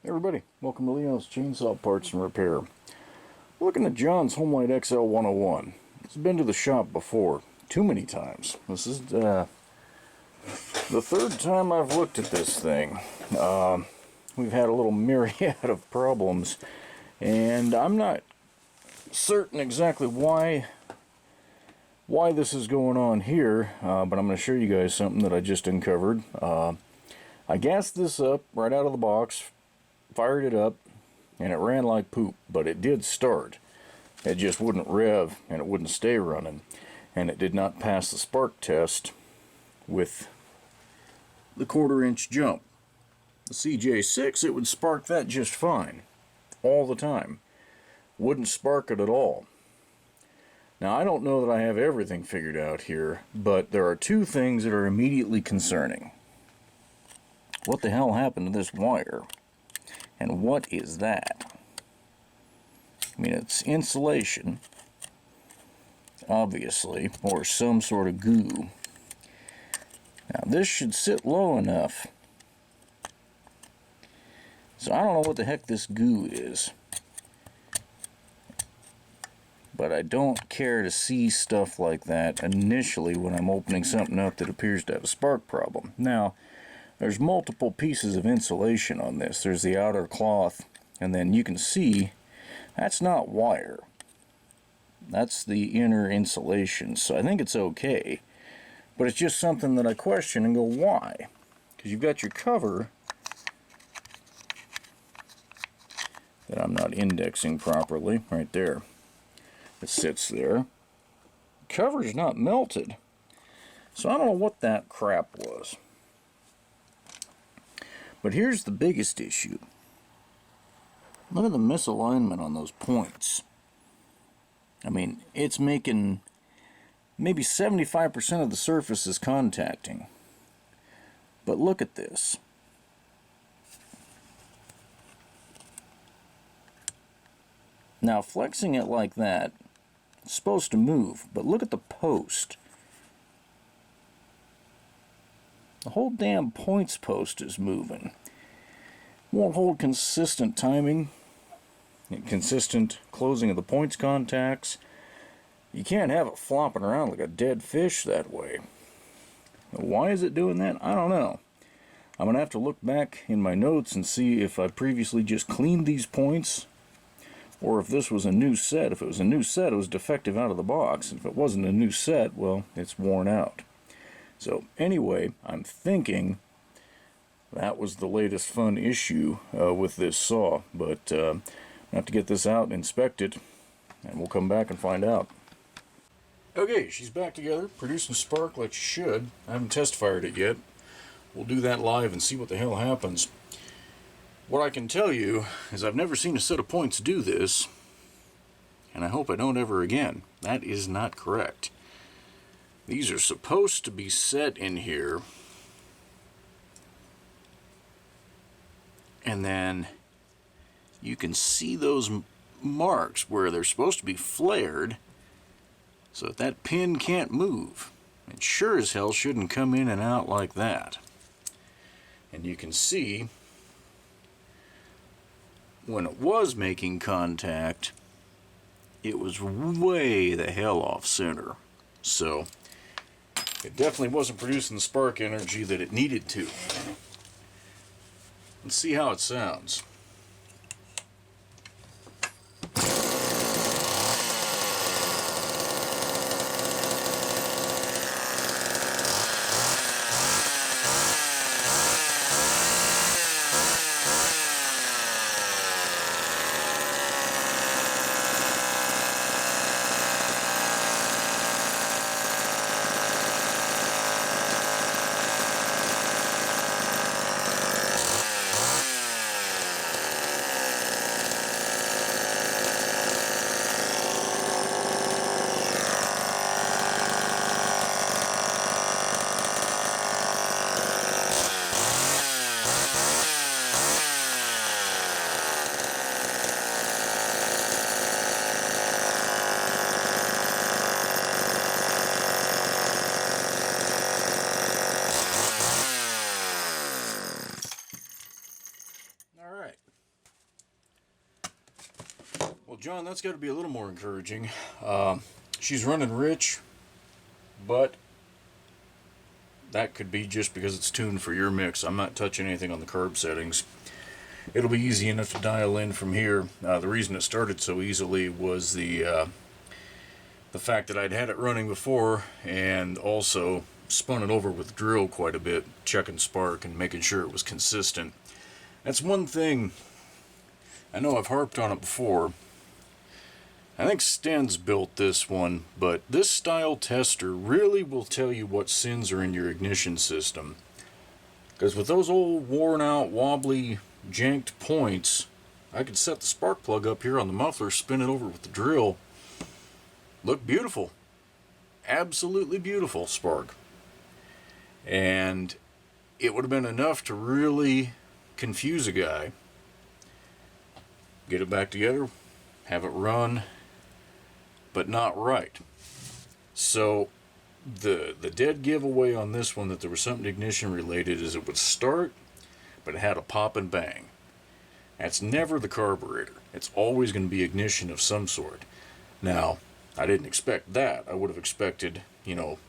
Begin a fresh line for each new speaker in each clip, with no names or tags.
Hey everybody, welcome to Leo's Chainsaw Parts and Repair. Looking at John's Homelite XL-101. It's been to the shop before, too many times. This is the third time I've looked at this thing. We've had a little myriad of problems, and I'm not certain exactly why this is going on here, but I'm going to show you guys something that I just uncovered. I gassed this up right out of the box, fired it up, and it ran like poop, but it did start. It just wouldn't rev, and it wouldn't stay running, and it did not pass the spark test with the 1/4 inch jump. The CJ6, it would spark that just fine, all the time. Wouldn't spark it at all. Now, I don't know that I have everything figured out here, but there are two things that are immediately concerning. What the hell happened to this wire? And what is that? I mean, it's insulation, obviously, or some sort of goo. Now, this should sit low enough. So I don't know what the heck this goo is. But I don't care to see stuff like that initially when I'm opening something up that appears to have a spark problem. Now, there's multiple pieces of insulation on this. There's the outer cloth, and then you can see that's not wire. That's the inner insulation, so I think it's okay. But it's just something that I question and go, why? Because you've got your cover that I'm not indexing properly, right there. It sits there. The cover's not melted, so I don't know what that crap was. But here's the biggest issue. Look at the misalignment on those points. I mean, it's making maybe 75% of the surface is contacting. But look at this. Now, flexing it like that, it's supposed to move, but look at the post. The whole damn points post is moving. Won't hold consistent timing, consistent closing of the points contacts. You can't have it flopping around like a dead fish that way. Why is it doing that? I don't know. I'm going to have to look back in my notes and see if I previously just cleaned these points, or if this was a new set. If it was a new set, it was defective out of the box. If it wasn't a new set, well, it's worn out. So anyway, I'm thinking that was the latest fun issue with this saw, but I have to get this out and inspect it, and we'll come back and find out. Okay, she's back together, producing spark like she should. I haven't test fired it yet. We'll do that live and see what the hell happens. What I can tell you is I've never seen a set of points do this, and I hope I don't ever again. That is not correct. These are supposed to be set in here, and then you can see those marks where they're supposed to be flared so that pin can't move. It sure as hell shouldn't come in and out like that. And you can see when it was making contact, it was way the hell off center. So it definitely wasn't producing the spark energy that it needed to. Let's see how it sounds. All right. Well, John, that's got to be a little more encouraging. She's running rich, but that could be just because it's tuned for your mix. I'm not touching anything on the carb settings. It'll be easy enough to dial in from here. The reason it started so easily was the fact that I'd had it running before, and also spun it over with the drill quite a bit, checking spark and making sure it was consistent. That's one thing. I know I've harped on it before. I think Sten's built this one, but this style tester really will tell you what sins are in your ignition system. Because with those old worn out, wobbly, janked points, I could set the spark plug up here on the muffler, spin it over with the drill. Look beautiful. Absolutely beautiful spark. And it would have been enough to really confuse a guy. Get it back together, have it run, but not right. So the dead giveaway on this one that there was something ignition related is it would start, but it had a pop and bang. That's never the carburetor. It's always going to be ignition of some sort. Now, I didn't expect that. I would have expected,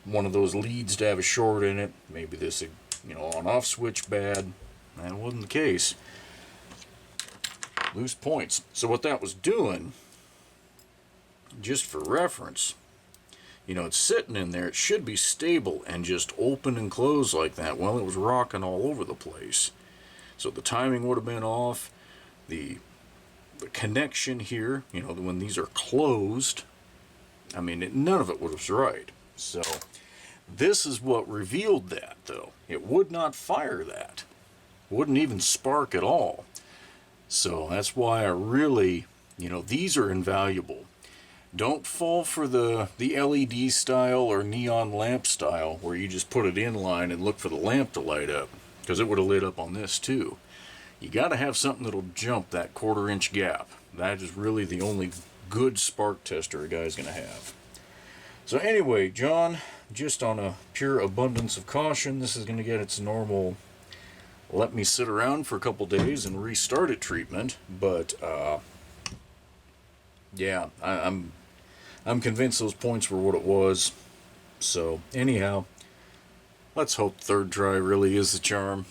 one of those leads to have a short in it. Maybe this, on-off switch bad. That wasn't the case. Loose points. So what that was doing, just for reference, it's sitting in there. It should be stable and just open and close like that. Well, it was rocking all over the place. So the timing would have been off. The connection here, when these are closed, none of it was right. So this is what revealed that, though. It would not fire that. Wouldn't even spark at all. So that's why I really, these are invaluable. Don't fall for the LED style or neon lamp style where you just put it in line and look for the lamp to light up, because it would have lit up on this too. You got to have something that'll jump that 1/4 inch gap. That is really the only good spark tester a guy's going to have. So anyway, John, just on a pure abundance of caution, this is going to get its normal let me sit around for a couple days and restart it treatment. But yeah, I'm convinced those points were what it was. So anyhow, let's hope third try really is the charm.